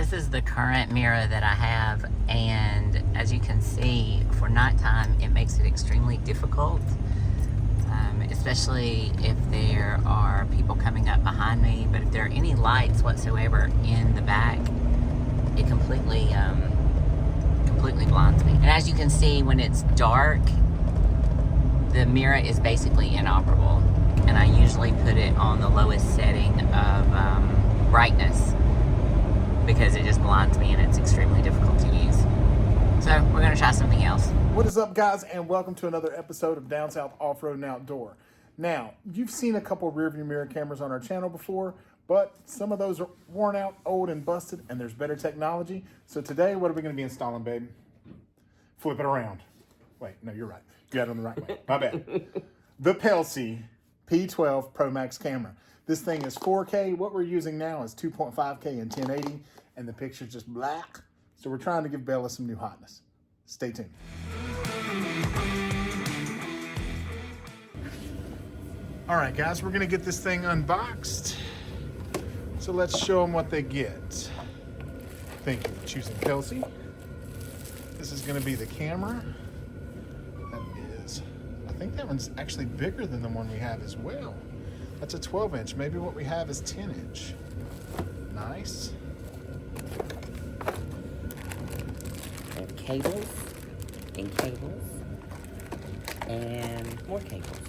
this is the current mirror that I have, and as you can see, for nighttime, it makes it extremely difficult, especially if there are people coming up behind me. But if there are any lights whatsoever in the back, it completely blinds me. And as you can see, when it's dark, the mirror is basically inoperable, and I usually put it on the lowest setting of brightness, because it just blinds me and it's extremely difficult to use. So we're gonna try something else. What is up, guys, and welcome to another episode of Down South Off-Road and Outdoor. Now, you've seen a couple rear view mirror cameras on our channel before, but some of those are worn out, old, and busted, and there's better technology. So today, what are we gonna be installing, babe? Flip it around. Wait, no, you're right. You had it on the right way. My bad. The Pelsee P12 Pro MAX camera. This thing is 4K. What we're using now is 2.5K and 1080, and the picture's just black. So we're trying to give Bella some new hotness. Stay tuned. All right, guys, we're gonna get this thing unboxed. So let's show them what they get. Thank you for choosing Pelsee. This is gonna be the camera. That is, I think that one's actually bigger than the one we have as well. That's a 12-inch. Maybe what we have is 10-inch. Nice. And cables, and more cables.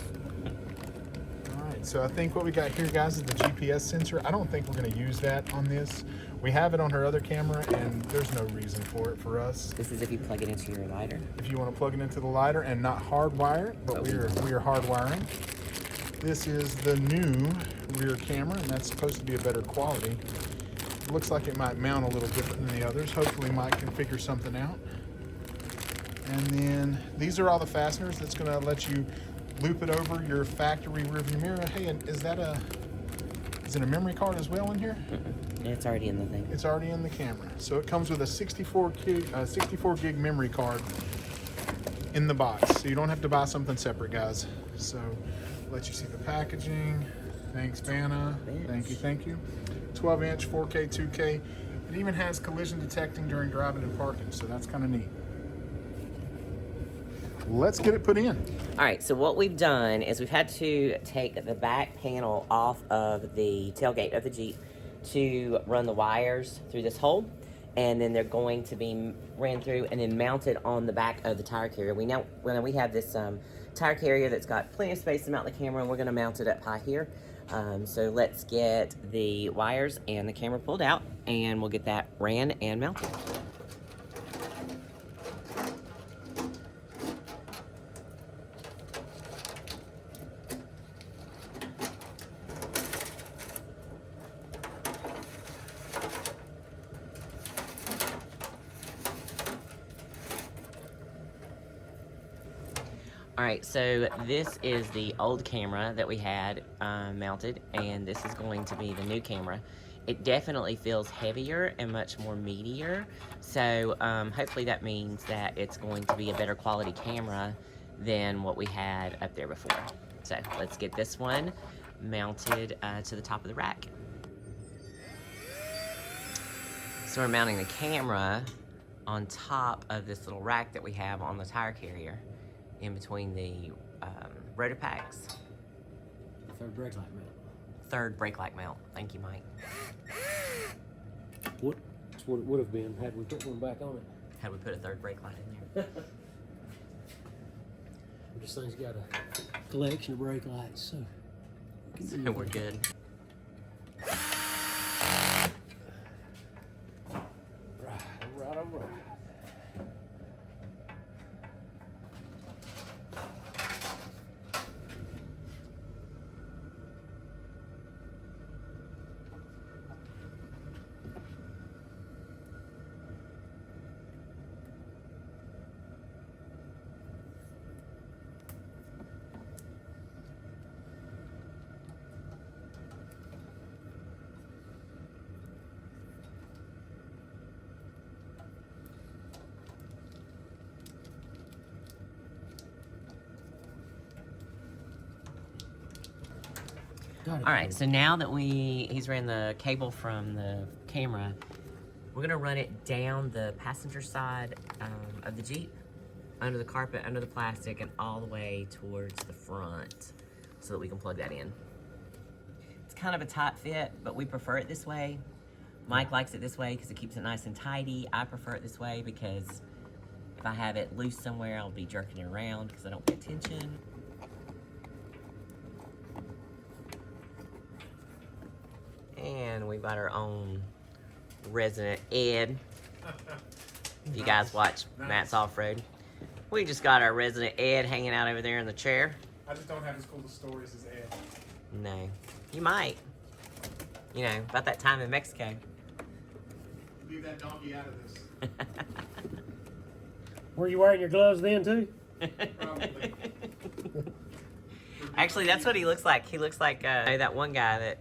All right, so I think what we got here, guys, is the GPS sensor. I don't think we're gonna use that on this. We have it on her other camera, and there's no reason for it for us. This is if you plug it into your lighter. If you wanna plug it into the lighter and not hardwire it, but we are hardwiring. This is the new rear camera, and that's supposed to be a better quality. It looks like it might mount a little different than the others. Hopefully Mike can figure something out. And then these are all the fasteners that's gonna let you loop it over your factory rear view mirror. Hey, and is it a memory card as well in here? It's already in the thing. It's already in the camera. So it comes with a 64 gig memory card in the box. So you don't have to buy something separate, guys. So let you see the packaging. Thanks, Vanna. Thank you. 12-inch, 4K, 2K. It even has collision detecting during driving and parking, so that's kind of neat. Let's get it put in. All right, so what we've done is we've had to take the back panel off of the tailgate of the Jeep to run the wires through this hole, and then they're going to be ran through and then mounted on the back of the tire carrier. We have this tire carrier that's got plenty of space to mount the camera, and we're going to mount it up high here. So let's get the wires and the camera pulled out, and we'll get that ran and mounted. All right, so this is the old camera that we had mounted, and this is going to be the new camera. It definitely feels heavier and much more meatier, so hopefully that means that it's going to be a better quality camera than what we had up there before. So let's get this one mounted to the top of the rack. So we're mounting the camera on top of this little rack that we have on the tire carrier, in between the rotor packs. Third brake light mount. Third brake light mount. Thank you, Mike. That's what it would have been had we put one back on it. Had we put a third brake light in there? This thing's got a collection of brake lights, so We're good. All right. All right, so now that he's ran the cable from the camera We're gonna run it down the passenger side of the Jeep, under the carpet, under the plastic, and all the way towards the front so that we can plug that in. It's kind of a tight fit, but we prefer it this way. Mike likes it this way because it keeps it nice and tidy. I prefer it this way because if I have it loose somewhere, I'll be jerking it around because I don't pay attention. And we've got our own resident Ed. If you guys watch Matt's Off-Road. We just got our resident Ed hanging out over there in the chair. I just don't have as cool of stories as Ed. No. You might. You know, about that time in Mexico. Leave that donkey out of this. Were you wearing your gloves then too? Probably. Actually, that's what he looks like. He looks like that one guy that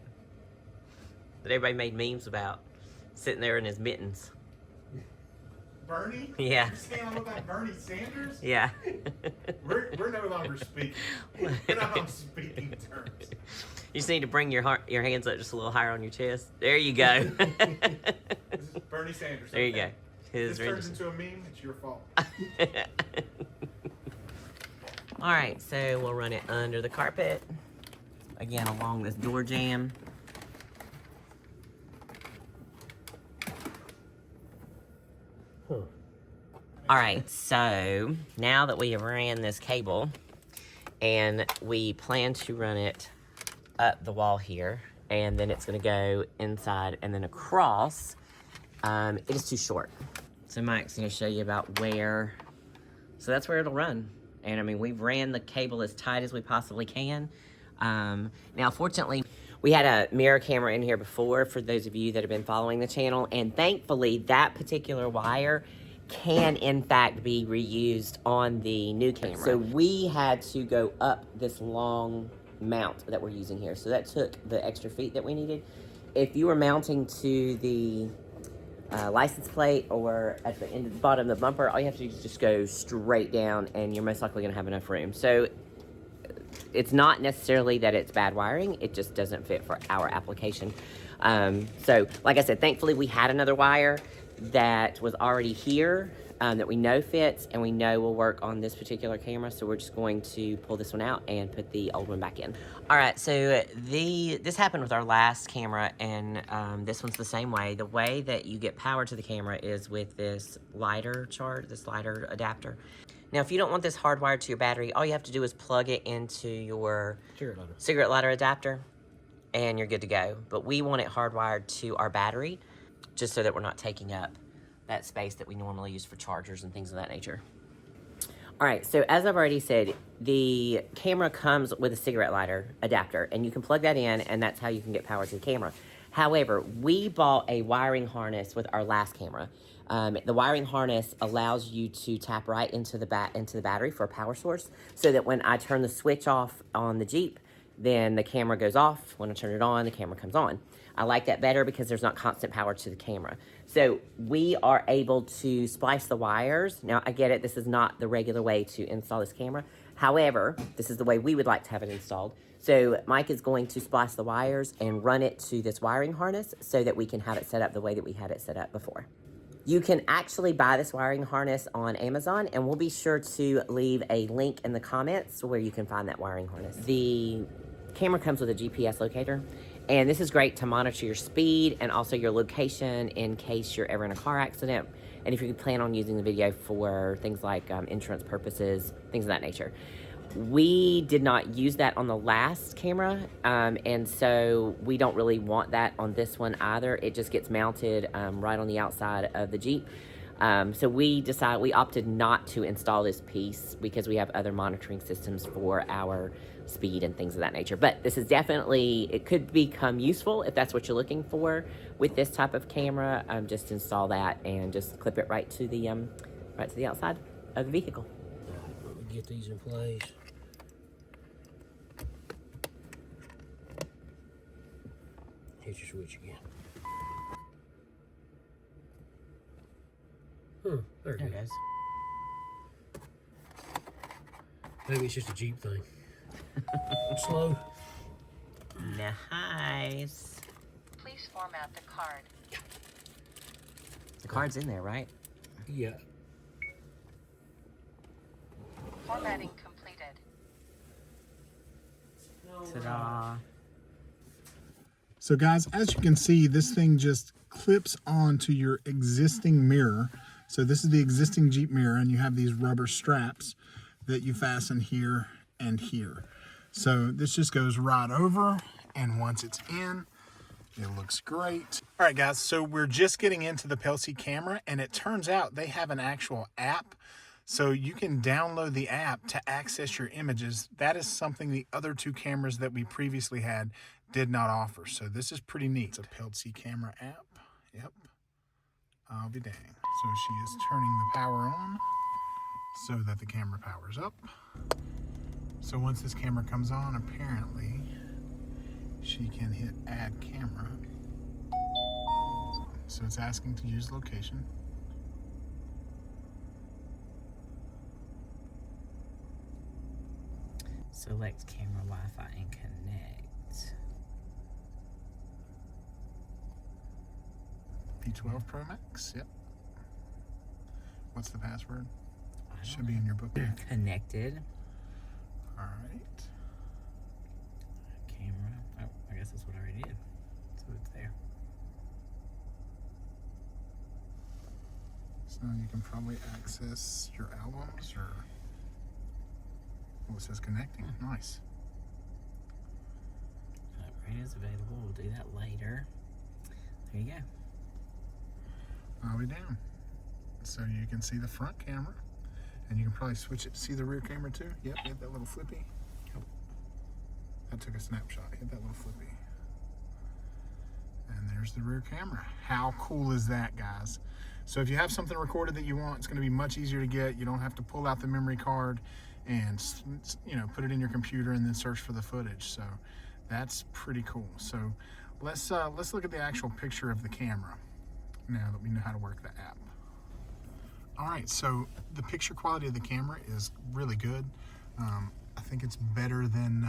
everybody made memes about, sitting there in his mittens. Bernie? Yeah. You're saying I look like Bernie Sanders? Yeah. We're no longer speaking. We're not on speaking terms. You just need to bring your hands up just a little higher on your chest. There you go. This is Bernie Sanders. There you go. This turns into a meme, it's your fault. All right, so we'll run it under the carpet. Again, along this door jamb. Huh. All right, so now that we have ran this cable and we plan to run it up the wall here, and then it's gonna go inside and then across, it is too short. So Mike's gonna show you about where, so that's where it'll run. And I mean, we've ran the cable as tight as we possibly can. Now, fortunately, we had a mirror camera in here before, for those of you that have been following the channel, and thankfully that particular wire can in fact be reused on the new camera. So we had to go up this long mount that we're using here. So that took the extra feet that we needed. If you were mounting to the license plate or at the end of the bottom of the bumper, all you have to do is just go straight down and you're most likely gonna have enough room. So it's not necessarily that it's bad wiring, it just doesn't fit for our application. So like I said, thankfully we had another wire that was already here that we know fits and we know will work on this particular camera, so we're just going to pull this one out and put the old one back in. All right, so this happened with our last camera, and this one's the same way. The way that you get power to the camera is with this lighter this lighter adapter. Now, if you don't want this hardwired to your battery, all you have to do is plug it into your cigarette lighter adapter, and you're good to go. But we want it hardwired to our battery, just so that we're not taking up that space that we normally use for chargers and things of that nature. All right, so as I've already said, the camera comes with a cigarette lighter adapter, and you can plug that in, and that's how you can get power to the camera. However, we bought a wiring harness with our last camera. The wiring harness allows you to tap right into the battery for a power source, so that when I turn the switch off on the Jeep, then the camera goes off. When I turn it on, the camera comes on. I like that better because there's not constant power to the camera. So we are able to splice the wires. Now, I get it, this is not the regular way to install this camera. However, this is the way we would like to have it installed. So Mike is going to splice the wires and run it to this wiring harness so that we can have it set up the way that we had it set up before. You can actually buy this wiring harness on Amazon, and we'll be sure to leave a link in the comments where you can find that wiring harness. The camera comes with a GPS locator, and this is great to monitor your speed and also your location in case you're ever in a car accident, and if you plan on using the video for things like insurance purposes, things of that nature. We did not use that on the last camera, and so we don't really want that on this one either. It just gets mounted right on the outside of the Jeep. So we opted not to install this piece because we have other monitoring systems for our speed and things of that nature. But this is definitely, it could become useful if that's what you're looking for with this type of camera. Just install that and just clip it right to the outside of the vehicle. Let me get these in place. Hit your switch again. There it goes. Maybe it's just a Jeep thing. Slow. Nice. Please format the card. The card's in there, right? Yeah. Formatting completed. Ta-da. So guys, as you can see, this thing just clips onto your existing mirror. So this is the existing Jeep mirror, and you have these rubber straps that you fasten here and here. So this just goes right over, and once it's in, it looks great. All right, guys, so we're just getting into the Pelsee camera, and it turns out they have an actual app. So you can download the app to access your images. That is something the other two cameras that we previously had did not offer. So this is pretty neat. It's a Pelsee camera app. Yep. I'll be dang. So she is turning the power on so that the camera powers up. So once this camera comes on, apparently she can hit add camera. So it's asking to use location. Select camera, Wi-Fi, and connect. P12 Pro MAX, yep. What's the password? Should be know. in your book. Connected. All right. Camera. Oh, I guess that's what I already did. So it's there. So you can probably access your albums or... Oh, it says connecting. Nice. Upgrade is available. We'll do that later. There you go. I'll be down. So you can see the front camera, and you can probably switch it. See the rear camera too? Yep, hit that little flippy. That took a snapshot. Hit that little flippy. And there's the rear camera. How cool is that, guys? So if you have something recorded that you want, it's going to be much easier to get. You don't have to pull out the memory card and, you know, put it in your computer and then search for the footage. So that's pretty cool. So let's look at the actual picture of the camera now that we know how to work the app. All right, so the picture quality of the camera is really good. I think it's better than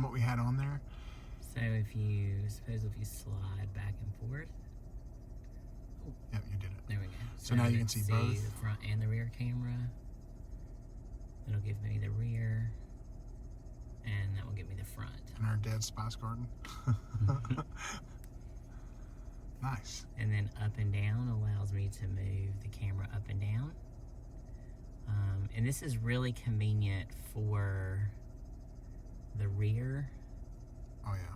what we had on there. So if you slide back and forth. Oh, yep, you did it. There we go. So now you can see both. The front and the rear camera. That'll give me the rear, and that will give me the front. In our dead spice garden. Nice. And then up and down allows me to move the camera up and down. And this is really convenient for the rear. Oh yeah.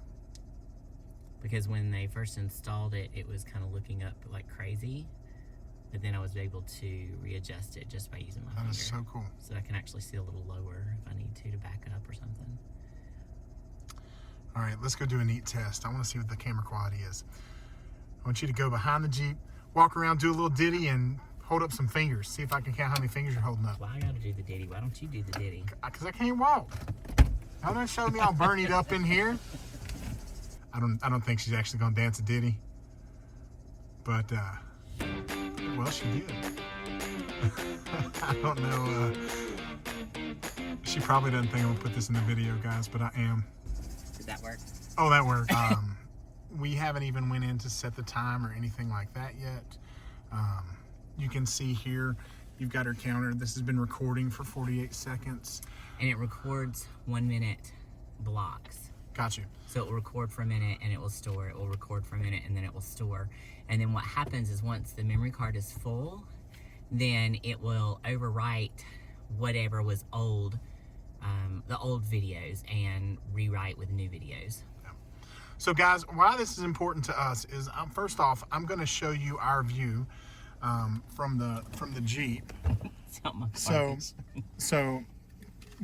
Because when they first installed it, it was kind of looking up like crazy. But then I was able to readjust it just by using my finger. That is so cool. So I can actually see a little lower if I need to back up or something. All right, let's go do a neat test. I want to see what the camera quality is. I want you to go behind the Jeep, walk around, do a little ditty, and hold up some fingers. See if I can count how many fingers you're holding up. Why I gotta do the ditty? Why don't you do the ditty? Because I can't walk. Don't show me all burnied up in here. I don't think she's actually gonna dance a ditty. But well, she did. I don't know. She probably doesn't think I'm gonna put this in the video, guys, but I am. Did that work? Oh, that worked. We haven't even went in to set the time or anything like that yet. You can see here, you've got her counter. This has been recording for 48 seconds. And it records 1 minute blocks. Got you. So it will record for a minute and it will store. It will record for a minute and then it will store. And then what happens is once the memory card is full, then it will overwrite whatever was old, the old videos, and rewrite with new videos. So guys, why this is important to us is, first off, I'm going to show you our view from the Jeep. So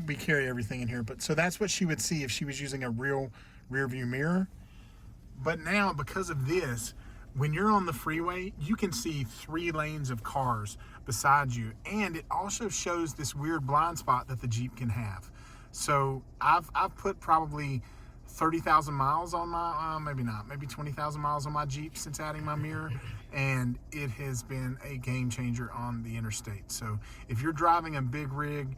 we carry everything in here, but so that's what she would see if she was using a real rear view mirror. But now, because of this, when you're on the freeway, you can see 3 lanes of cars beside you, and it also shows this weird blind spot that the Jeep can have. So I've put probably 30,000 miles on my, maybe 20,000 miles on my Jeep since adding my mirror, and it has been a game changer on the interstate. So if you're driving a big rig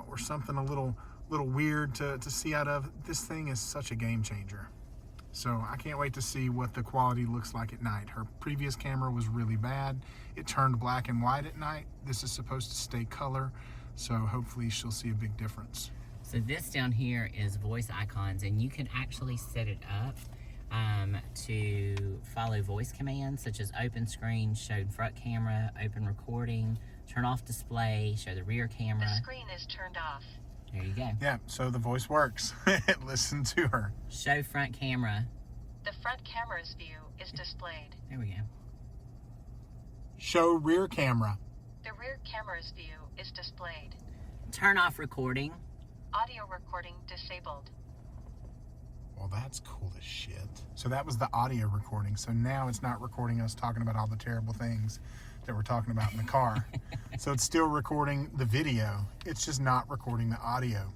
or something a little weird to see out of, this thing is such a game changer. So I can't wait to see what the quality looks like at night. Her previous camera was really bad. It turned black and white at night. This is supposed to stay color, so hopefully she'll see a big difference. So this down here is voice icons, and you can actually set it up to follow voice commands such as open screen, show front camera, open recording, turn off display, show the rear camera. The screen is turned off. There you go. Yeah, so the voice works. Listen to her. Show front camera. The front camera's view is displayed. There we go. Show rear camera. The rear camera's view is displayed. Turn off recording. Audio recording disabled. Well, that's cool as shit. So that was the audio recording. So now it's not recording us talking about all the terrible things that we're talking about in the car. So it's still recording the video. It's just not recording the audio.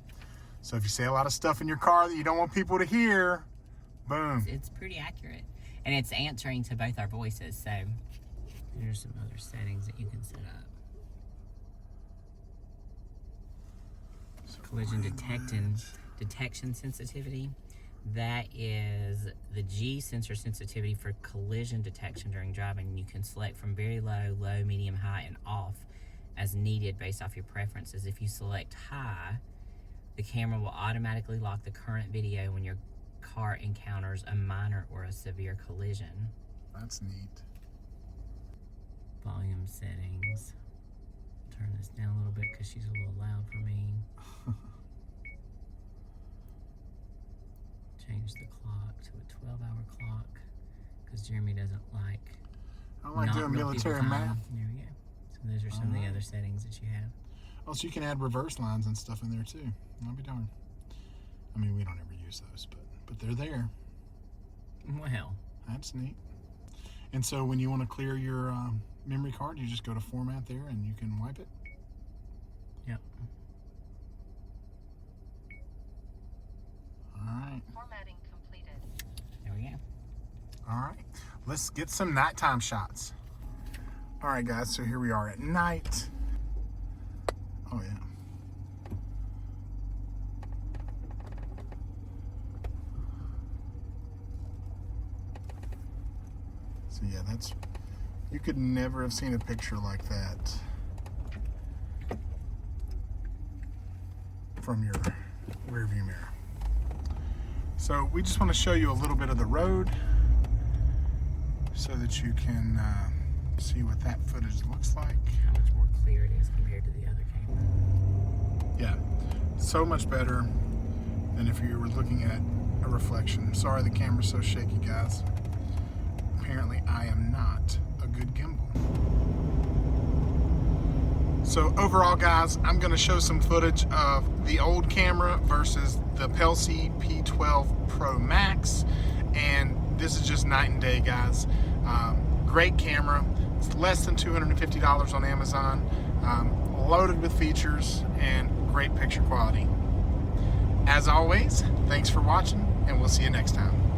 So if you say a lot of stuff in your car that you don't want people to hear, boom. It's pretty accurate. And it's answering to both our voices. So there's some other settings that you can set up. Collision detection sensitivity. That is the G sensor sensitivity for collision detection during driving. You can select from very low, low, medium, high, and off as needed based off your preferences. If you select high, the camera will automatically lock the current video when your car encounters a minor or a severe collision. That's neat. Volume settings. Turn this down a little bit because she's a little loud for me. Change the clock to a 12-hour clock because Jeremy doesn't like. I don't like doing military math. There we go. So those are some of the other settings that you have. Oh, so you can add reverse lines and stuff in there too. I'll be darned. I mean, we don't ever use those, but they're there. Well, That's neat. And so when you want to clear your memory card, you just go to format there and you can wipe it. yep. All right. Formatting completed. There we go. All right. Let's get some nighttime shots. All right, guys. So here we are at night. Oh, yeah. So, yeah, that's... You could never have seen a picture like that from your rear view mirror. So we just want to show you a little bit of the road so that you can see what that footage looks like. How much more clear it is compared to the other camera. Yeah, so much better than if you were looking at a reflection. Sorry the camera's so shaky, guys. Apparently I am not a good gimbal. So overall, guys, I'm going to show some footage of the old camera versus the Pelsee P12 Pro MAX, and this is just night and day, guys. Great camera. It's less than $250 on Amazon, loaded with features and great picture quality. As always, thanks for watching, and we'll see you next time.